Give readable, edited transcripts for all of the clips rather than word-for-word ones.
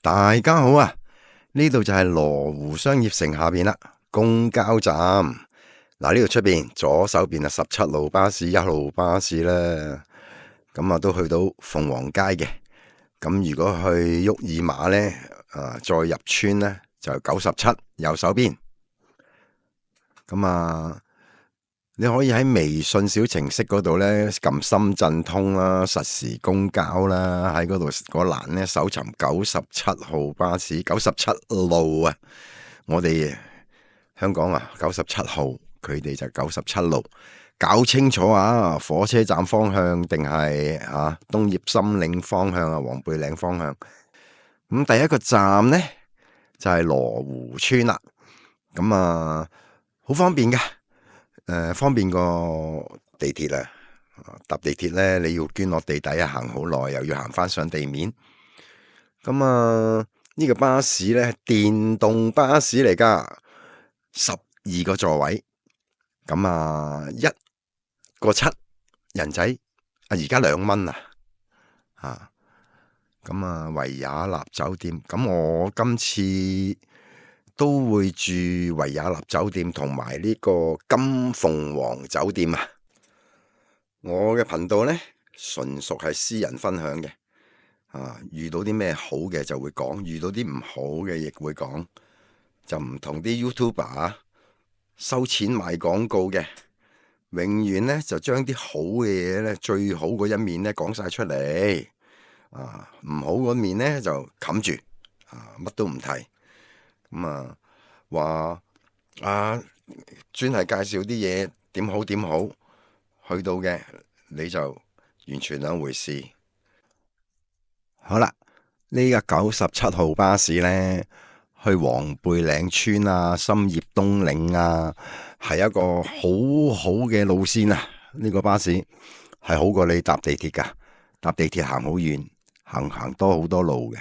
大家好啊！呢度就係羅湖商業城下邊啦，公交站。嗱，呢度出邊左手邊啊17路巴士、1路巴士啦。咁啊都去到鳳凰街嘅。咁如果去沃爾瑪呢，再入村呢，就97右手邊。咁啊，你可以喺微信小程式嗰度呢，撳深圳通啦、實時公交啦，喺嗰度嗰欄呢，搜尋97號巴士、97路啊。我哋香港啊97號，佢哋就97路。搞清楚啊，火車站方向定係東葉森嶺方向啊，黃貝嶺方向。咁第一個站呢，就係羅湖村啦。咁啊好方便嘅。方便過地鐵啊！搭地鐵呢，你要捐落地底啊，行好耐，又要行翻上地面。咁呢個巴士呢，電動巴士嚟噶，12個座位。咁1個7人仔，而家2蚊啊！咁維也納酒店，咁我今次都會住維也納酒店同埋呢個金鳳凰酒店啊！我嘅頻道呢，純屬係私人分享嘅，遇到啲咩好嘅就會講，遇到啲唔好嘅亦會講，就唔同啲 YouTuber 收錢賣廣告嘅，永遠呢就將啲好嘅嘢呢，最好嗰一面呢講晒出嚟，唔好嗰面呢就冚住，乜都唔提。咁話專係介紹啲嘢點好點好，去到嘅你就完全兩回事。好啦，呢個97號巴士呢，去黃貝嶺村啊、深葉東嶺啊，係一個好好嘅路線啊！呢個巴士係好過你搭地鐵噶，搭地鐵行好遠，行多好多路嘅。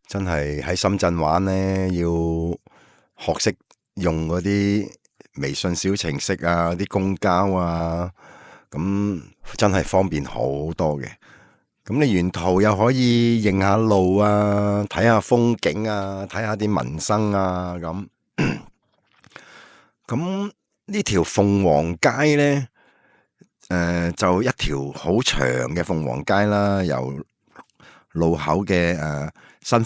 真係喺深圳玩呢，要學識用嗰啲微信小程式啊，啲公交啊，咁真係方便好多嘅。咁你沿途又可以認下路啊，睇下風景啊，睇下啲民生啊，咁。咁呢條鳳凰街呢，就一條好長嘅鳳凰街啦，由路口嘅香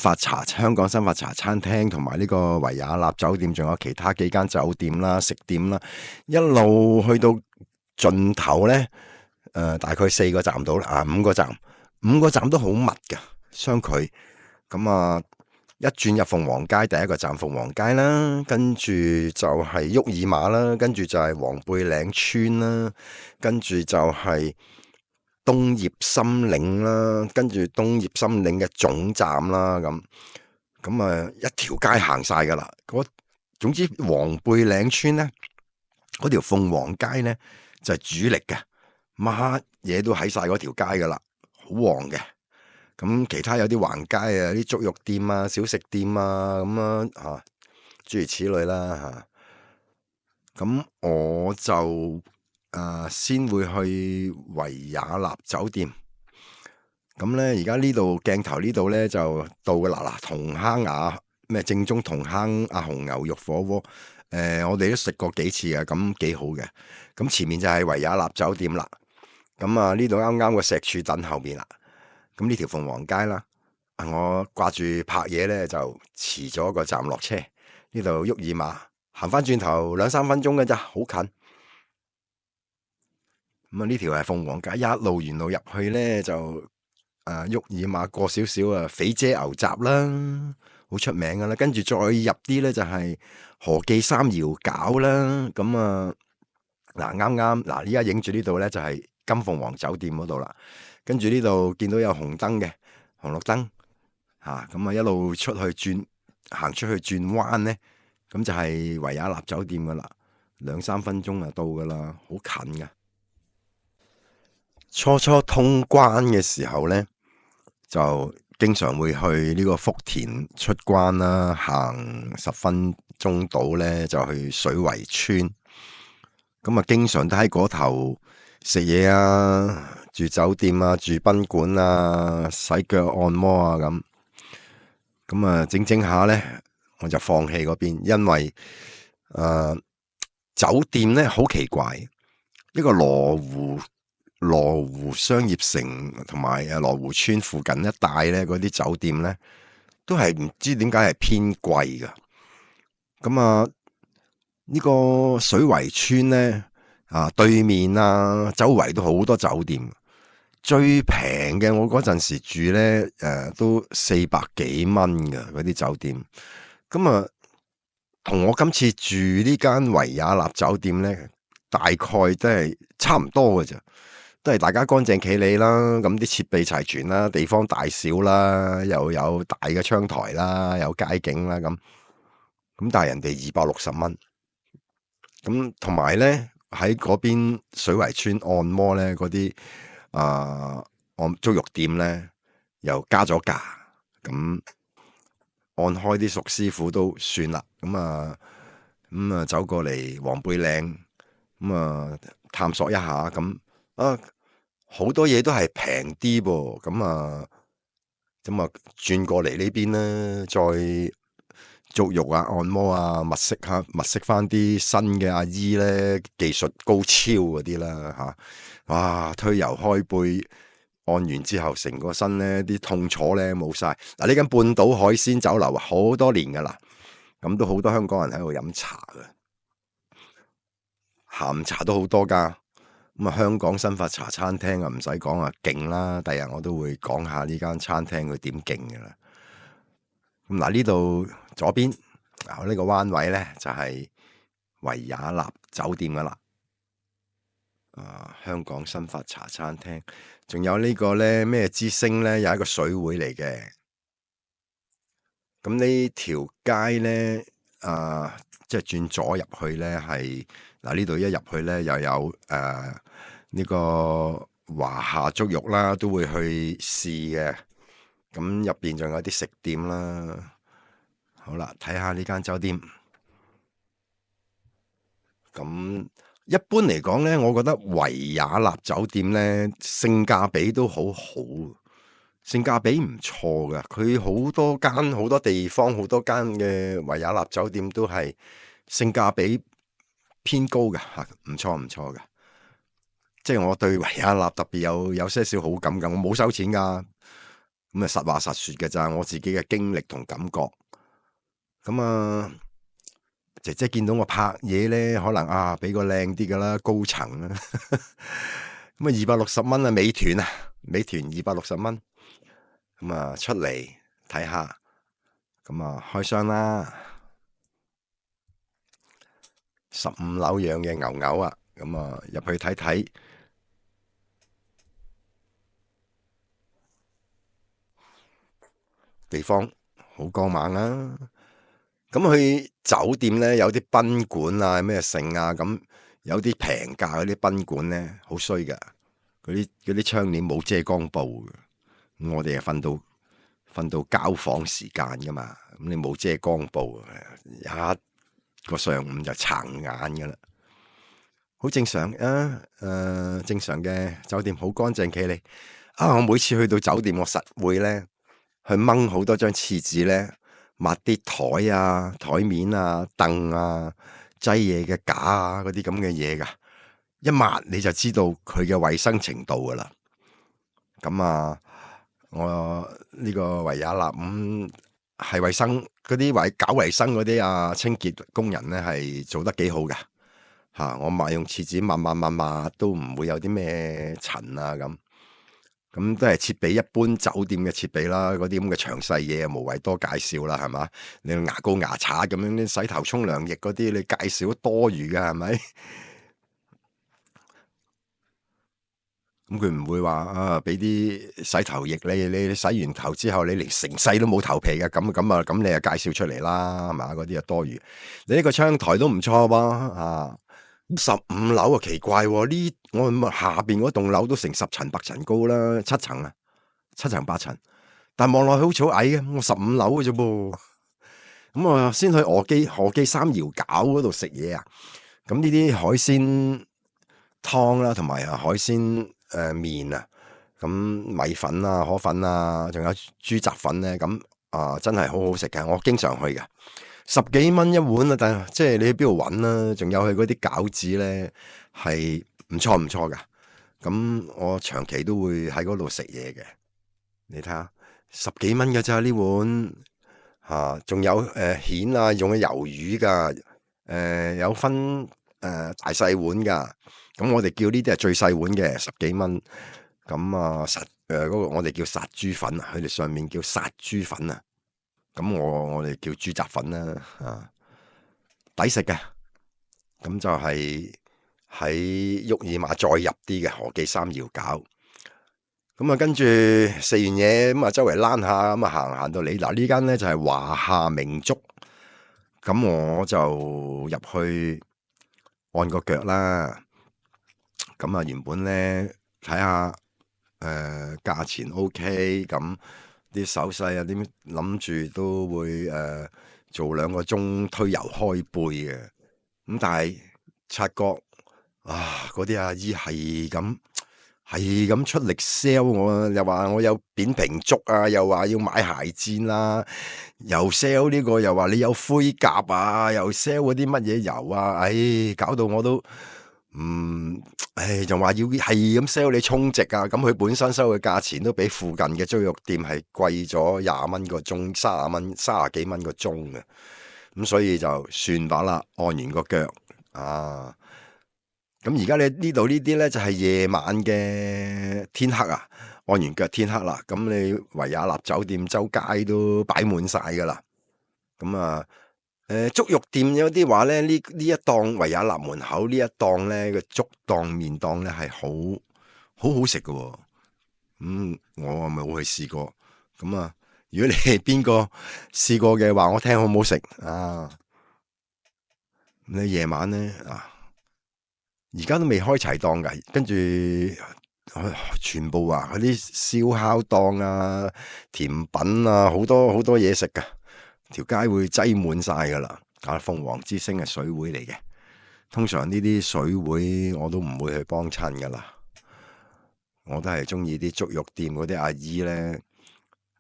港新發茶餐廳同埋呢個維也納酒店，仲有其他幾間酒店啦、食店啦，一路去到盡頭呢，大概4個站到啦，5個站都好密噶，相距。咁一轉入鳳凰街，第一個站鳳凰街啦，跟住就係沃爾瑪啦，跟住就係黃貝嶺村啦，跟住就係東葉森嶺啦，跟住東葉森嶺嘅總站啦，咁一條街行晒噶啦。總之黃貝嶺村呢，嗰條鳳凰街呢，就係主力嘅，乜嘢都喺晒嗰條街噶啦，好旺嘅。咁其他有啲橫街啊，啲足肉店啊、小食店啊，咁諸如此類啦吓。咁我就先會去維也納酒店。咁呢，而家呢度鏡頭呢度呢，就到噶啦，同坑正宗同坑紅牛肉火鍋。我哋都食過幾次嘅，咁幾好嘅。咁前面就係維也納酒店啦。咁呢度啱啱個石柱墩後邊啦。咁呢條鳳凰街啦，我掛住拍嘢呢，就遲咗個站落車。呢度沃爾瑪行翻轉頭2-3分鐘嘅咋，好近。咁呢條係鳳凰街，一路沿路入去呢，就沃爾瑪過少少肥姐牛雜啦，好出名噶啦。跟住再入啲呢，就係何記三窯餃啦。咁啱依家影住呢度呢，就係金鳳凰酒店嗰度啦。跟住呢度見到有紅燈嘅紅綠燈，咁一路行出去轉彎呢，咁就係維也納酒店噶啦，2-3分鐘就到噶啦，好近噶。初通關嘅時候呢，就經常會去呢個福田出關啦，行10分鐘到呢，就去水圍村。咁經常都喺嗰頭食嘢啊，住酒店啊，住賓館啊，洗腳按摩啊咁。咁啊整整下咧，我就放棄嗰邊，因為酒店咧好奇怪，一個羅湖商業城同埋羅湖村附近一帶咧，嗰啲酒店咧都係唔知點解係偏貴噶。咁啊呢個水圍村咧對面周圍都好多酒店，最平嘅我嗰陣時住咧都400幾蚊噶嗰啲酒店。咁啊同我今次住呢間維也納酒店咧，大概都係差唔多嘅啫，都係大家乾淨企理啦，咁啲設備齊全啦，地方大小啦，又有大嘅窗台啦，有街景啦，咁但係人哋260蚊，咁同埋咧喺嗰邊水圍村按摩咧，嗰啲按足浴店咧又加咗價，咁按開啲熟師傅都算啦，咁走過嚟黃貝嶺，探索一下，咁好多嘢都係平啲噃，咁啊轉過嚟呢邊啦，再足浴按摩物色翻啲新嘅阿姨咧，技術高超嗰啲啦哇推油開背，按完之後成個身咧啲痛楚咧冇晒。嗱，呢間半島海鮮酒樓好多年噶啦，咁都好多香港人喺度飲茶嘅，下午茶都好多噶。咁香港新發茶餐廳唔使講勁啦，第日我都會講下呢間餐廳佢點勁噶啦。咁嗱，呢度左邊呢個彎位咧就係維也納酒店噶啦，香港新發茶餐廳，仲有呢個咧咩之星咧，有一個水會嚟嘅。咁呢條街咧即係轉左入去咧，係嗱呢度一入去咧又有呢個華夏足浴啦，都會去試嘅。咁入邊仲有啲食店啦。好啦，睇下呢間酒店。咁一般嚟講咧，我覺得維也納酒店咧性價比都好好，性價比唔錯噶。佢好多間好多地方好多間嘅維也納酒店都係性價比偏高嘅吓，唔錯唔錯嘅。即係我對維也納特別有些少好感噶，我冇收錢噶，咁實話實說嘅咋，我自己嘅經歷同感覺。咁姐姐見到我拍嘢咧，可能俾個靚啲噶啦，高層啦。咁260蚊美團260蚊。咁出嚟睇下，開箱啦。15樓養嘅牛牛啊，入去睇睇。地方好光猛啊！咁去酒店咧，有啲賓館咩剩咁有啲平價嗰啲賓館咧，好衰噶，嗰啲窗簾冇遮光布嘅。我哋係瞓到交房時間噶嘛，咁你冇遮光布，一個上午就撐眼噶啦，好正常正常嘅酒店好乾淨企理。我每次去到酒店，我實會咧去掹好多張廁紙咧，抹啲台台面凳擠嘢嘅架嗰啲咁嘅嘢噶，一抹你就知道佢嘅衛生程度噶啦。我呢個維也納係衛生嗰啲搞衛生嗰啲清潔工人咧係做得幾好噶我用廁紙抹都唔會有啲咩塵咁都係設備一般酒店嘅設備啦，嗰啲咁嘅詳細嘢無謂多介紹啦，係嘛？你用牙膏牙刷咁樣啲洗頭沖涼液嗰啲，你介紹多餘噶係咪？咁佢唔會話俾啲洗頭液你洗完頭之後，你連成世都冇頭皮嘅，咁你就介紹出嚟啦，係嘛？嗰啲多餘。你呢個窗台都唔錯噃15樓奇怪呢，我下邊嗰棟樓都成10層8層高啦，7層7層8層，但望落去好似好矮嘅，我15樓嘅啫噃。咁我先去何記三窯餃嗰度食嘢咁呢啲海鮮湯啦，同埋海鮮麵咁米粉河粉仲有豬雜粉咧，咁真係好好食嘅，我經常去嘅，10幾蚊一碗啊，但係即係你去邊度揾啦？仲有佢嗰啲餃子咧係唔錯唔錯噶，咁我長期都會喺嗰度食嘢嘅。你睇下10幾蚊嘅咋呢碗仲有蜆啊，用嘅魷魚噶，有分大細碗噶，咁我哋叫呢啲係最細碗嘅10幾蚊，咁嗰個我哋叫殺豬粉啊，佢哋上面叫殺豬粉啊，咁我哋叫豬雜粉啦，抵食嘅，咁就係喺沃爾瑪再入啲嘅何記三窯餃。咁跟住食完嘢，咁周圍躝下，咁行到嚟嗱呢間咧就係華夏明粥，咁我就入去按個腳啦。咁原本咧睇下價錢 OK，咁啲手勢點諗住都會做2個鐘推油開背嘅，咁但係察覺嗰啲阿姨係咁出力 sell 我，又話我有扁平足啊，又話要買鞋墊啦，又 sell 呢個，又話你有灰甲啊，又 sell 嗰啲乜嘢油啊，搞到我都仲話要係咁 sell 你充值啊，咁佢本身收嘅價錢都比附近嘅豬肉店係貴咗20蚊個鐘，30幾蚊個鐘嘅，咁所以就算把啦，按完個腳咁而家你呢度呢啲咧就係夜晚嘅天黑啊，按完腳天黑啦，咁你維也納酒店周街都擺滿晒噶啦。咁粥肉店有啲話咧，呢一檔維也納門口呢一檔咧個粥檔麵檔咧係好好食噶。我咪冇去試過。咁如果你係邊個試過嘅話，我聽好唔好食啊？你夜晚咧而家都未開齊檔噶，跟住全部嗰啲燒烤檔啊、甜品啊，好多好多嘢食噶，條街會擠滿晒噶啦。鳳凰之星係水會嚟嘅，通常呢啲水會我都唔會去幫襯噶啦，我都係中意啲粥肉店嗰啲阿姨咧。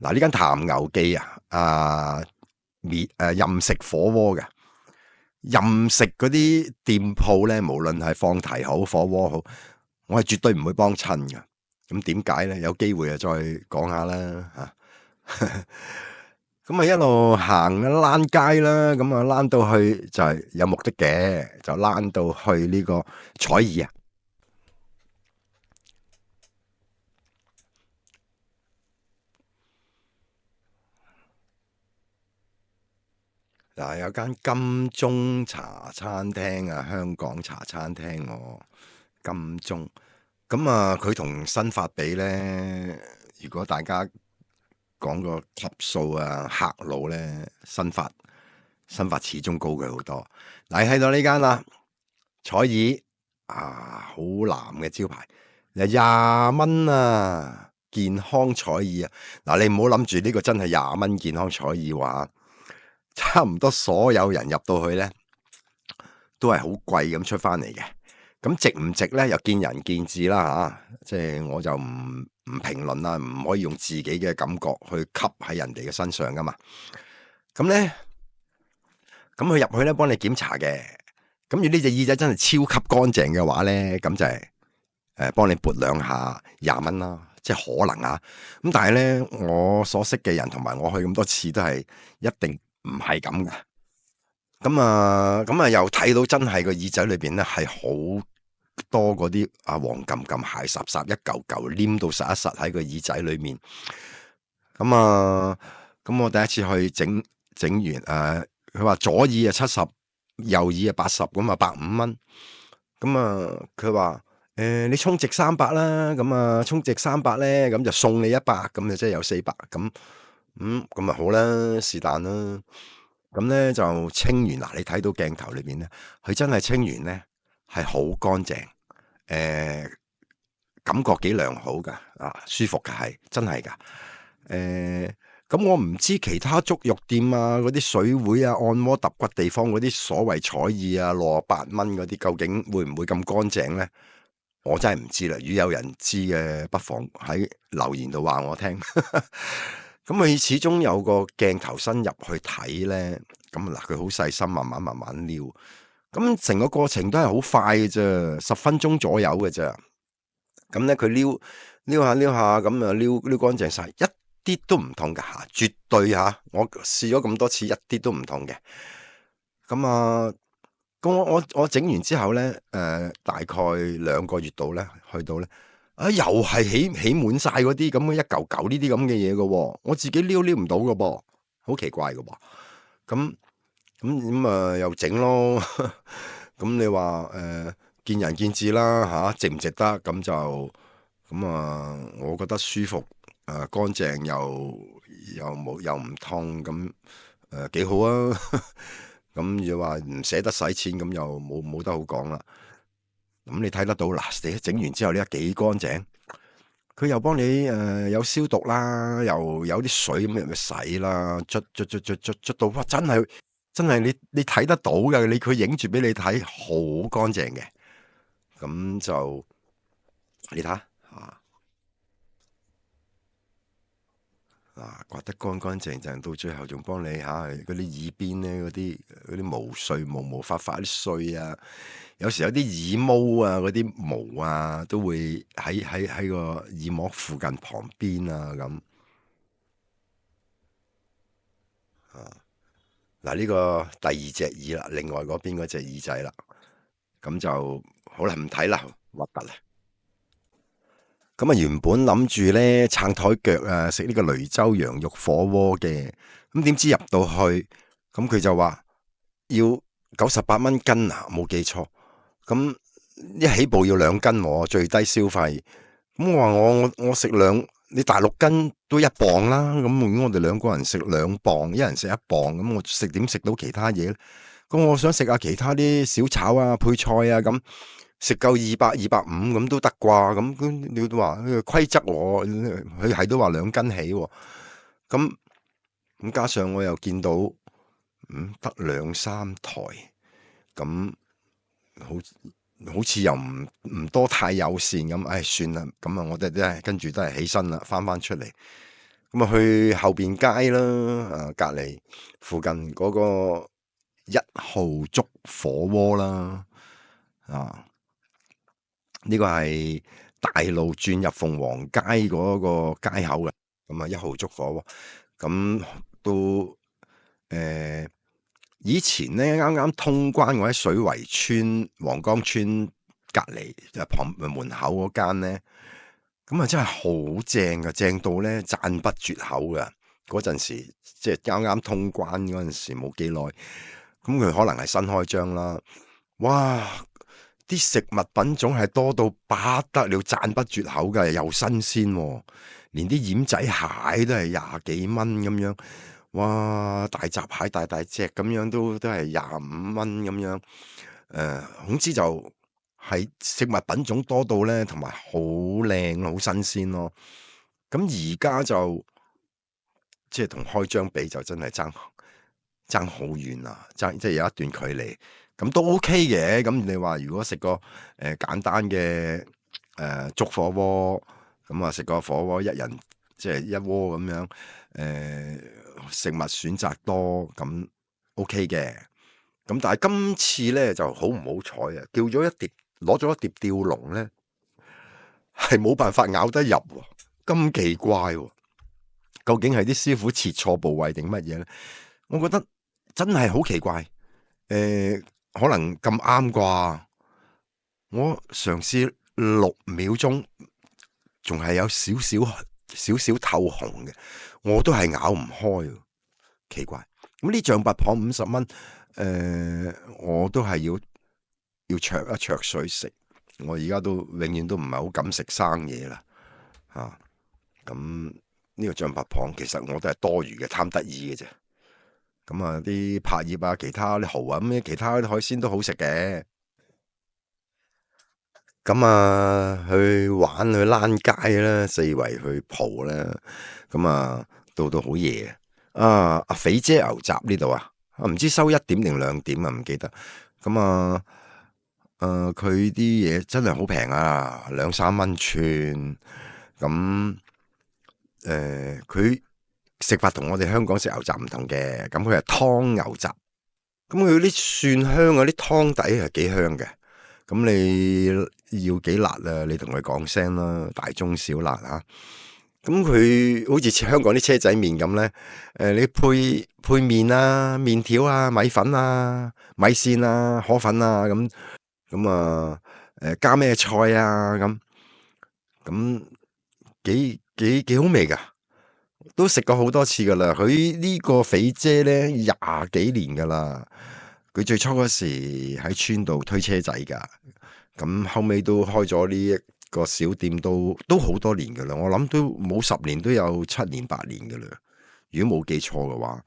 嗱，呢間譚牛記任食火鍋嘅。任食嗰啲店鋪咧，無論係放題好、火鍋好，我係絕對唔會幫襯㗎。咁點解咧？有機會再講下啦咁一路行躝街啦，咁躝到去就係有目的嘅，就躝到去呢個彩爾啊。有間金鐘茶餐廳啊，香港茶餐廳金鐘。咁佢同新發比咧，如果大家講個級數客路咧，新發始終高佢好多。嗱，你睇到呢間啦，彩爾好藍嘅招牌，20蚊啊，健康彩爾啊。嗱，你唔好諗住呢個真係20蚊健康彩爾話。差唔多所有人入到去咧，都係好貴咁出翻嚟嘅。咁值唔值咧？又見仁見智啦即係我就唔評論啦，唔可以用自己嘅感覺去吸喺人哋嘅身上噶嘛。咁佢入去咧幫你檢查嘅。咁如果呢隻耳仔真係超級乾淨嘅話咧，咁就係幫你撥2下20蚊啦，即係可能咁但係咧，我所識嘅人同埋我去咁多次都係一定唔係咁嘅。咁又睇到真係個耳仔裏邊咧係好多嗰啲黃冚冚鞋霎霎一嚿嚿黏到實一實喺個耳仔裏面。咁我第一次去整完佢話左耳70，右耳80，咁150蚊。佢話你充值300啦，咁充值300咧，咁就送你100，咁就即係有400。咁咪好啦，是但啦。咁咧就清完嗱，你睇到鏡頭裏邊咧，佢真係清完咧係好乾淨，感覺幾良好噶，舒服嘅係真係噶。咁我唔知其他粥肉店嗰啲水會按摩揼骨地方嗰啲所謂彩爾68蚊嗰啲，究竟會唔會咁乾淨咧？我真係唔知啦。如果有人知嘅，不妨喺留言度話我聽。咁佢始終有個鏡頭伸入去睇咧，咁嗱佢好細心，慢慢慢慢撩，咁成個過程都係好快嘅啫，10分鐘左右嘅啫。咁咧佢撩下撩下，咁啊撩乾淨晒，一啲都唔痛㗎吓，絕對吓，我試咗咁多次，一啲都唔痛嘅。咁啊，咁我整完之後咧，大概2個月度咧，去到咧，又係起滿晒嗰啲咁嘅一嚿嚿呢啲咁嘅嘢嘅喎，我自己撩唔到嘅噃，好奇怪嘅噃。咁又整咯，咁你話見仁見智啦吓，值唔值得？咁我覺得舒服，乾淨又唔痛，咁幾好啊！咁又話唔捨得使錢，咁又冇得好講啦。咁你睇得到嗱，你整完之後呢幾乾淨，佢又幫你有消毒啦，又有啲水咁樣去洗啦，捽到哇，真係你睇得到嘅，佢影住俾你睇，好乾淨嘅。咁就你睇下刮得乾乾淨淨，到最後仲幫你嗰啲耳邊咧嗰啲毛碎毛發啲碎啊，有時有啲耳毛啊嗰啲毛啊都會喺個耳膜附近旁邊啊咁嗱，呢個第二隻耳啦，另外嗰邊嗰隻耳仔啦，咁就好啦，唔睇啦，核突啦。咁原本諗住咧撐台腳啊，食呢個雷州羊肉火鍋嘅，咁點知入到去，咁佢就話要98蚊斤啊，冇記錯。咁一起步要2斤喎，最低消費。咁我話我食你大6斤都1磅啦。咁如果我哋2個人食2磅，一人食1磅，咁我點食到其他嘢咧？咁我想食下其他啲小炒啊、配菜啊咁。食夠200、250咁都得啩？咁你都話規則喎，佢係都話2斤起喎。咁加上我又見到得2-3台，咁好似又唔多太友善咁。唉，算啦，咁我哋都係跟住都係起身啦，翻出嚟。咁去後邊街啦，隔籬附近嗰個1號粥火鍋啦，呢個係大路轉入鳳凰街嗰個街口嘅，咁1號粥火鍋，咁都以前咧啱啱通關，我喺水圍村黃江村隔籬旁門口嗰間咧，咁真係好正噶，正到咧讚不絕口噶。嗰陣時即係啱啱通關嗰陣時冇幾耐，咁佢可能係新開張啦，哇！啲食物品種係多到不得了，讚不絕口嘅，又新鮮，連啲奄仔蟹都係20幾蚊咁樣，哇！大閘蟹大隻咁樣都係25蚊咁樣，總之就係食物品種多到咧，同埋好靚好新鮮咯。咁而家就即係同開張比就真係爭好遠啦，即係有一段距離。咁都 OK 嘅，咁你話如果食個簡單嘅粥火鍋，咁食個火鍋一人即係一鍋咁樣，食物選擇多，咁 OK 嘅。咁但係今次咧就好唔好彩啊！攞咗一碟吊龍咧，係冇辦法咬得入喎，咁奇怪喎！究竟係啲師傅切錯部位定乜嘢咧？我覺得真係好奇怪，可能咁啱啩，我嘗試6秒鐘，仲係有少少透紅嘅，我都係咬唔開，奇怪。咁呢象拔蚌50蚊，我都係要灼一灼水食。我而家都永遠都唔係好敢食生嘢啦，咁呢個象拔蚌其實我都係多餘嘅，貪得意嘅啫。咁啲柏葉啊，其他啲蠔啊，咁其他啲海鮮都好食嘅。咁去玩去躝街啦，四圍去蒲啦。咁到好夜啊！阿肥姐牛雜呢度啊，唔知收1點定2點啊，唔記得。咁佢啲嘢真係好平啊，2-3蚊串。咁佢食法同我哋香港食牛雜唔同嘅，咁佢係湯牛雜，咁佢啲蒜香啊，啲湯底係幾香嘅。咁你要幾辣啊？你同佢講聲啦，大中小辣啊。咁佢好似香港啲車仔麵咁咧，你配麵啊、麵條啊、米粉啊、米線啊、河粉啊，咁啊，加咩菜啊？咁幾好味噶，都食過好多次噶啦。佢呢個肥姐咧廿幾年噶啦，佢最初嗰時喺村度推車仔噶，咁後尾都開咗呢一個小店，都好多年噶啦。我諗都冇10年，都有7年8年噶啦。如果冇記錯嘅話，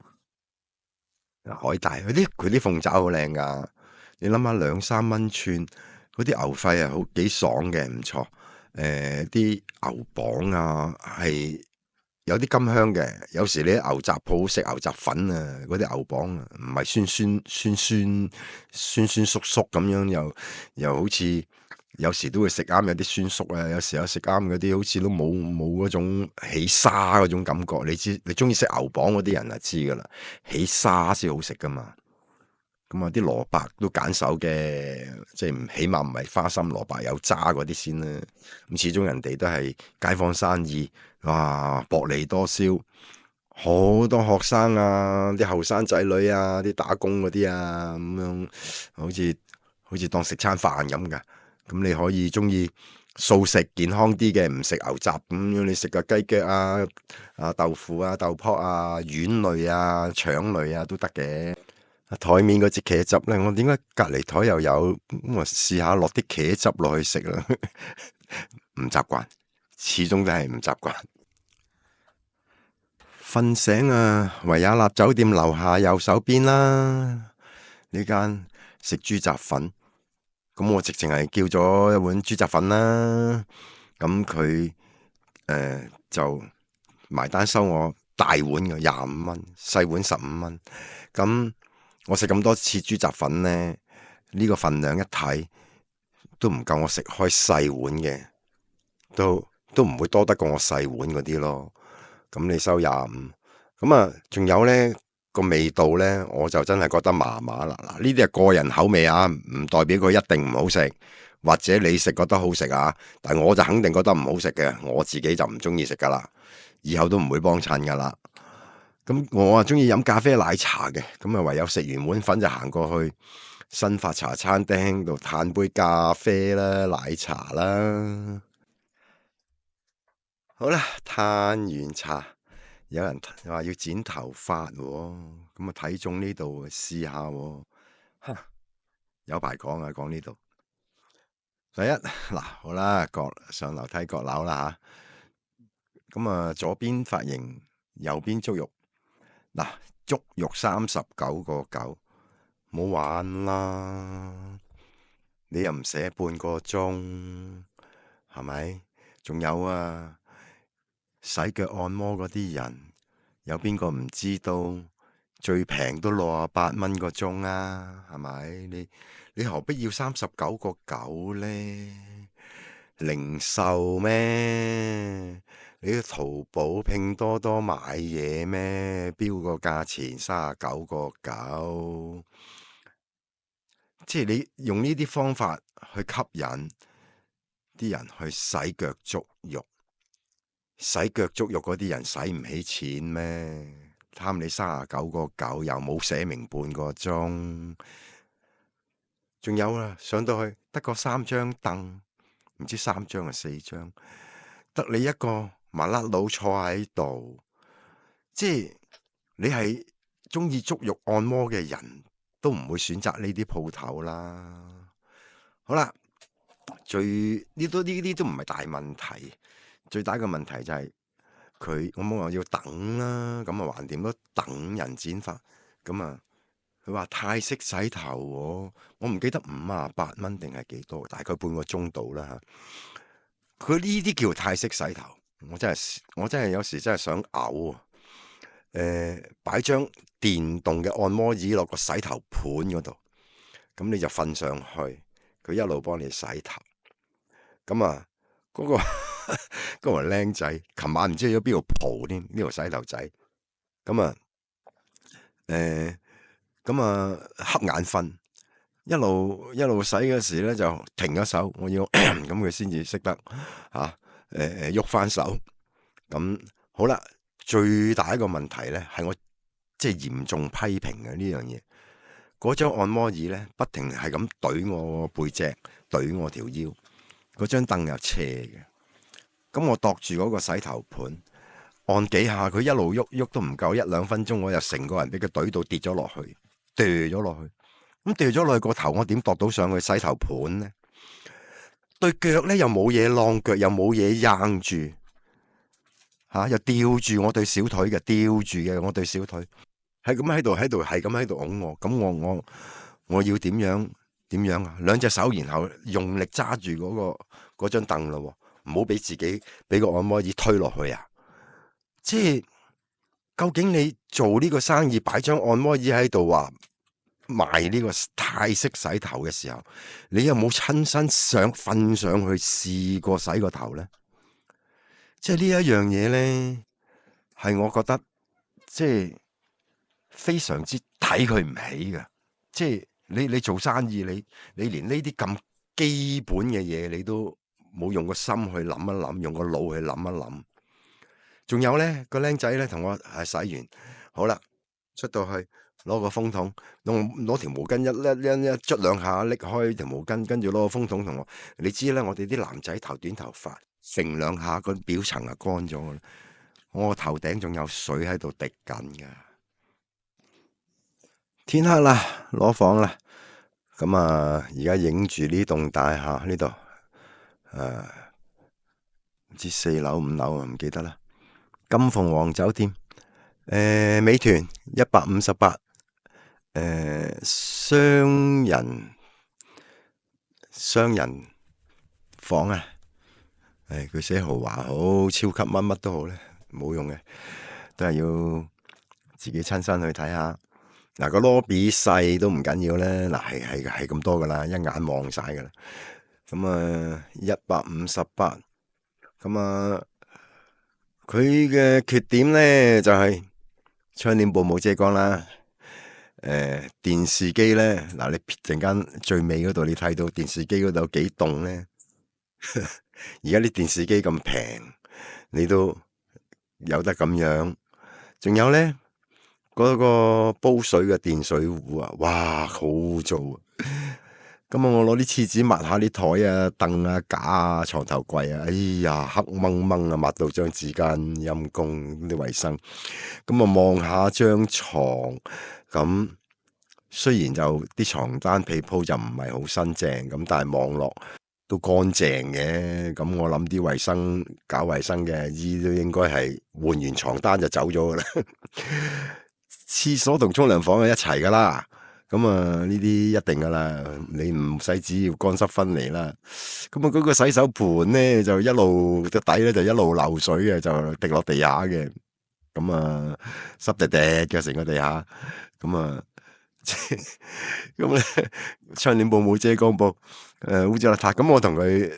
海大佢啲鳳爪好靚噶。你諗下2-3蚊串，嗰啲牛肺啊，好幾爽嘅，唔錯。啲牛膀啊係有啲甘香嘅。有時你喺牛雜鋪食牛雜粉啊，嗰啲牛膀啊，唔係酸酸縮縮咁樣，又好似有時都會食啱有啲酸縮啊，有時有食啱嗰啲好似都冇嗰種起沙嗰種感覺。你中意食牛膀嗰啲人就知噶啦，起沙先好食噶嘛。咁啊，啲蘿蔔都揀手嘅，即係起碼唔係花心蘿蔔有渣嗰啲先啦。咁始終人哋都係街坊生意，哇，薄利多銷，好多學生啊，啲後生仔女啊，啲打工嗰啲啊，咁樣好似當食餐飯咁噶。咁你可以中意素食健康啲嘅，唔食牛雜咁樣，你食個雞腳啊、豆腐啊、豆卜啊、丸類啊、腸類啊都得嘅。台面嗰隻茄汁咧，我點解隔籬台又有？咁我試下落啲茄汁落去食啦，唔習慣，始終都係唔習慣。瞓醒啊，維也納酒店樓下右手邊啦，呢間食豬雜粉。咁我直情係叫咗一碗豬雜粉啦。咁佢就埋單收我大碗嘅25蚊，細碗15蚊。咁我食咁多次豬雜粉呢，呢個份量一睇都唔夠我食開細碗嘅，都唔會多得過我細碗嗰啲咯。咁你收25，咁啊，仲有呢個味道呢，我就真係覺得麻麻啦。嗱，呢啲係個人口味啊，唔代表佢一定唔好食，或者你食覺得好食啊，但我就肯定覺得唔好食嘅，我自己就唔中意食噶啦，以後都唔會幫襯噶啦。咁我啊中意飲咖啡奶茶嘅，咁啊唯有食完碗粉就行過去新發茶餐廳度嘆杯咖啡啦、奶茶啦。好啦，嘆完茶，有人話要剪頭髮喎，咁啊睇中呢度試下喎，有排講啊，講呢度。第一嗱，好啦，上樓梯閣樓啦吓，咁啊左邊髮型，右邊足肉。嗱，足肉39.9，冇玩啦！你又唔寫半個鐘，係咪？仲有啊，洗腳按摩嗰啲人，有邊個唔知道最平都68蚊個鐘啊？係咪？你何必要39.9呢？零售咩？你去淘寶、拼多多買嘢咩？標個價錢39.9，即係你用呢啲方法去吸引啲人去洗腳足肉，洗腳足肉嗰啲人使唔起錢咩？貪你39.9，又冇寫明半個鐘，仲有啊，上到去得個3張凳，唔知3張定4張，得你一個麻甩佬坐喺度，即係你係中意足肉按摩嘅人都唔會選擇呢啲鋪頭啦。好啦，呢啲都唔係大問題，最大嘅問題就係我冇話要等啦，咁啊橫掂都等人剪髮，咁啊佢話泰式洗頭喎，我唔記得58蚊定係幾多，大概半個鐘度啦吓。佢呢啲叫泰式洗頭，我真係有時真係想嘔啊！擺張電動嘅按摩椅落個洗頭盤嗰度，咁你就瞓上去，佢一路幫你洗頭。咁啊，嗰個僆仔，琴晚唔知去咗邊度蒲添，呢個洗頭仔，咁啊，誒，咁啊，瞌眼瞓，一路洗嗰時咧就停咗手，我要咁佢先至識得喐翻手。咁好啦，最大一個問題咧係我即係嚴重批評嘅呢樣嘢。嗰張按摩椅咧不停係咁懟我背脊，懟我條腰。嗰張凳又斜嘅，咁我度住嗰個洗頭盤，按幾下佢一路喐都唔夠1-2分鐘，我又成個人俾佢懟到跌咗落去，掉咗落去。咁掉咗落去個頭，我點度到上去洗頭盤呢？對腳咧又冇嘢晾腳，又冇嘢硬住，又吊住我對小腿嘅，吊住嘅我對小腿，係咁喺度，係咁喺度拱我。咁我要點樣啊？兩隻手，然後用力揸住嗰張凳咯，唔好俾自己俾個按摩椅推落去啊！即係究竟你做呢個生意擺張按摩椅喺度話賣呢個泰式洗頭嘅時候，你有冇親身瞓上去試過洗個頭呢？即係呢一樣嘢呢，係我覺得即係非常之睇佢唔起嘅。即係你做生意，你連呢啲咁基本嘅嘢你都冇用個心去諗一諗，用個腦去諗一諗。仲有呢個僆仔呢，同我洗完好啦，出到去攞個風筒，攞條毛巾一捽兩下，拎開條毛巾，跟住攞個風筒同我。你知啦，我哋啲男仔頭短頭髮，揈兩下個表層就乾咗啦。我個頭頂仲有水喺度滴緊噶。天黑啦，攞房啦。咁啊，而家影住呢棟大廈呢度，唔知4樓5樓啊，唔記得啦。金鳳凰酒店，美團158，雙人房啊。佢寫豪華好，超級乜都好咧，冇用嘅，都係要自己親身去睇下。嗱，個 lobby 細都唔緊要咧，嗱係咁多噶啦，一眼望晒噶啦。咁啊158，咁啊佢嘅缺點咧就係窗簾布冇遮光啦。電視機咧，嗱你陣間最尾嗰度你睇到電視機嗰度有幾棟咧？而家啲電視機咁平，你都有得咁樣。仲有咧，嗰個煲水嘅電水壺啊，哇，好污糟啊！咁啊，我攞啲廁紙抹下啲台啊、凳啊、架啊、床頭櫃啊，哎呀，黑掹掹啊，抹到張紙巾，陰公啲衛生。咁啊，望下張床，咁雖然就啲床單被鋪就唔係好新淨，咁但係望落都乾淨嘅。咁我諗啲衛生搞衛生嘅姨都應該係換完床單就走咗噶啦。廁所同沖涼房係一齊噶啦。咁啊，呢啲一定噶啦，你唔使只要乾濕分離啦。咁啊，嗰個洗手盆咧就一路個底咧就一路漏水嘅，就滴落地下嘅。咁啊，濕滴滴嘅成個地下。咁啊，咁咧窗簾布冇遮光布，污糟邋遢。咁我同佢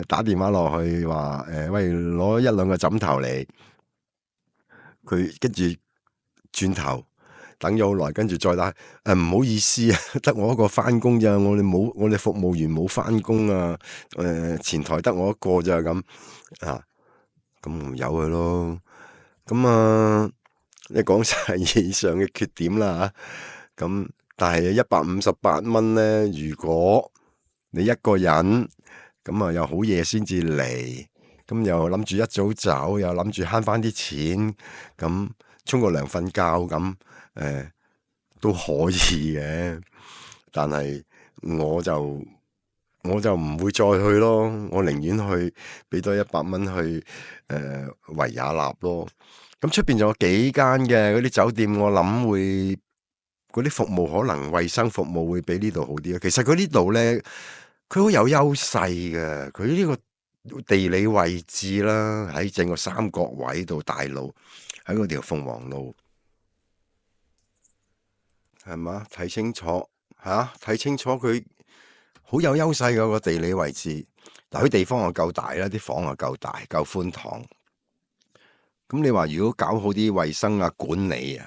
打電話落去話，喂，攞1-2個枕頭嚟。佢跟住轉頭。等咗好耐，跟住再打，唔好意思啊，得我一個翻工咋，我哋服務員冇翻工啊，前台得我一個咋咁啊，咁由佢咯。咁啊，你講晒以上嘅缺點啦吓，咁但係158蚊咧，如果你一個人，咁啊又好夜先至嚟，咁又諗住一早走，又諗住慳翻啲錢，咁沖個涼瞓覺咁。都可以嘅，但係我就唔會再去咯。我寧願去俾多100蚊去維也納咯。咁出邊仲有幾間嘅嗰啲酒店，我諗會嗰啲服務可能衛生服務會比呢度好啲。其實佢呢度咧，佢好有優勢嘅。佢呢個地理位置啦，喺正個三角位度，大路喺嗰條鳳凰路。係嘛？睇清楚吓，睇清楚佢好有優勢嗰個地理位置。嗱，佢地方又夠大啦，啲房又夠大，夠寬敞。咁你話如果搞好啲衛生啊、管理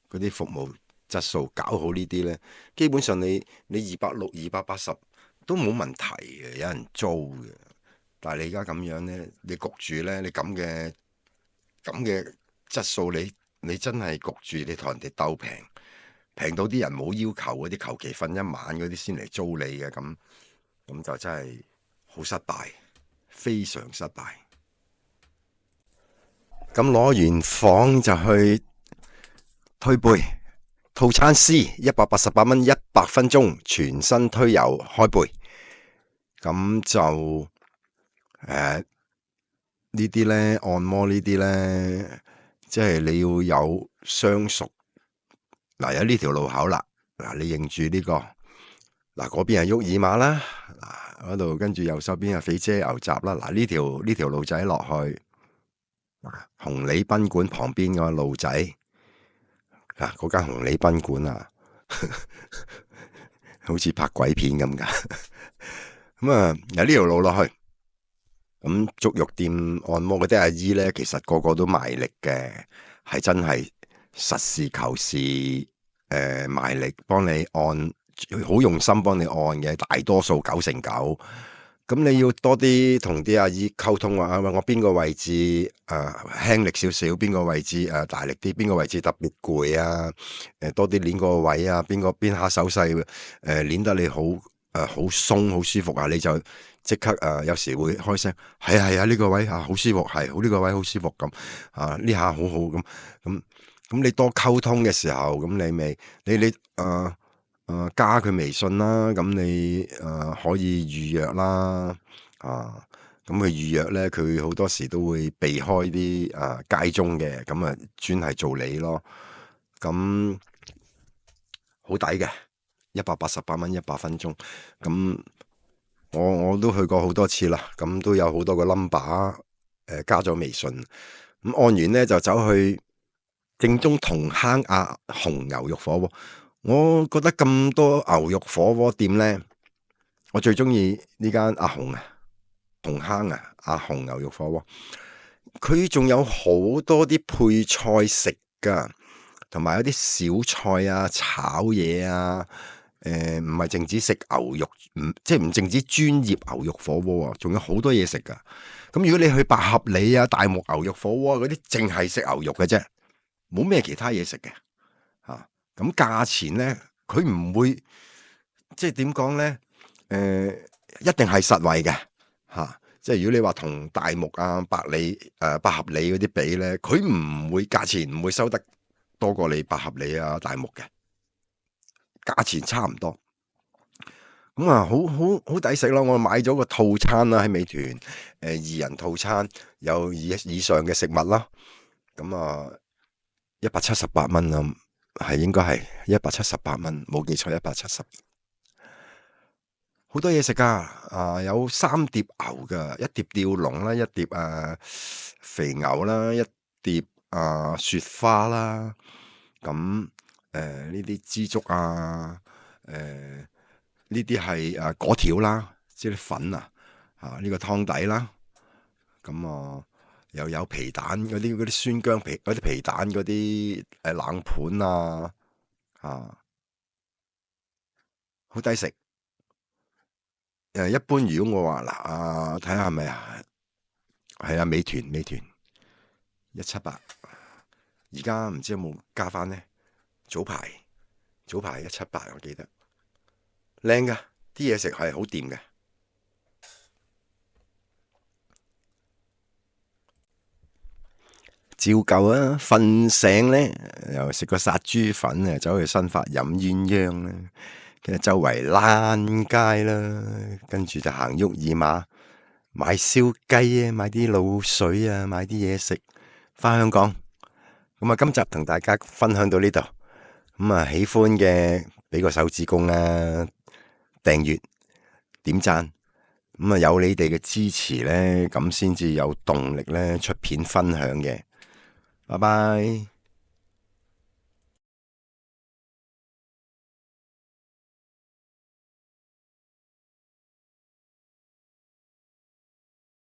嗰啲服務質素搞好呢啲呢，基本上你260、280都冇問題嘅，有人租嘅。但係你而家咁樣呢，你焗住呢，你咁嘅質素，你真係焗住你同人哋鬥平到啲人冇要求嗰啲，求其瞓一晚嗰啲先嚟租你嘅，咁就真係好失敗，非常失敗。咁攞完房就去推背套餐 C， 188蚊100分鐘，全身推油開背。咁就呢啲呢，按摩呢啲呢，即係你要有相熟。嗱，有呢條路口啦，嗱，你認住呢個，嗱，嗰邊係沃爾瑪啦，嗱，嗰度跟住右手邊係肥姐牛雜啦，嗱，呢條路仔落去，紅里賓館旁邊個路仔，嗱，嗰間紅里賓館啊，好似拍鬼片咁噶，咁啊，由呢條路落去，咁足浴店按摩嗰啲阿姨呢，其實個個都賣力嘅，係真係實事求是，賣力幫你按，好用心幫你按嘅，大多數99%。咁你要多啲同啲阿姨溝通話，我邊個位置輕力少少，邊個位置大力啲，邊個位置特別攰啊？多啲捏個位啊，邊下手勢捏得你好好鬆好舒服啊，你就即刻有時會開聲，係啊呢個位好舒服，係好呢個位好舒服咁呢下好好咁你多溝通嘅時候，咁你咪你加佢微信啦，咁你可以預約啦，咁佢預約呢，佢好多時都會避開啲街中嘅，咁專係做你咯，咁好抵嘅，188蚊100分鐘，咁我都去過好多次啦，咁都有好多個 number 加咗微信，咁按完呢，就走去正宗銅坑紅牛肉火鍋。我覺得咁多牛肉火鍋店呢，我最中意呢間阿紅銅坑阿紅牛肉火鍋。佢仲有好多啲配菜食噶，同埋有啲小菜啊、炒嘢啊，唔係淨止食牛肉，即係唔淨止專業牛肉火鍋啊，仲有好多嘢食噶。咁如果你去百合里啊、大木牛肉火鍋嗰啲，淨係食牛肉嘅啫，冇咩其他嘢食嘅。咁價錢呢，佢唔會即係點講呢？一定係實惠嘅即係如果你話同大木百合里嗰啲比呢，佢唔會價錢唔會收得多過你百合里大木嘅，價錢差唔多。咁好抵食咯！我買咗個套餐啦喺美團，2人套餐有以上嘅食物啦。咁178蚊啊！係應該係178蚊，冇記錯170。好多嘢食噶，有3碟牛噶，一碟吊龍啦，一碟肥牛啦，一碟雪花啦。咁呢啲枝竹呢啲係果條啦，即係啲粉呢個湯底啦。咁又有皮蛋嗰啲酸薑皮嗰啲皮蛋嗰啲冷盤好抵食。一般如果我話嗱睇下係咪係美團178，而家唔知有冇加翻呢？早排178，我記得靚噶，啲嘢食係好掂嘅。照舊啊！瞓醒呢，又食個殺豬粉走去新發飲鴛鴦啦，跟住周圍躝街啦，跟住就行沃爾瑪買燒雞啊，買啲滷水啊，買啲嘢食返香港。咁今集同大家分享到呢度。咁喜歡嘅俾個手指公啦，訂閱點讚。有你哋嘅支持呢，咁先至有動力呢出片分享嘅。拜拜。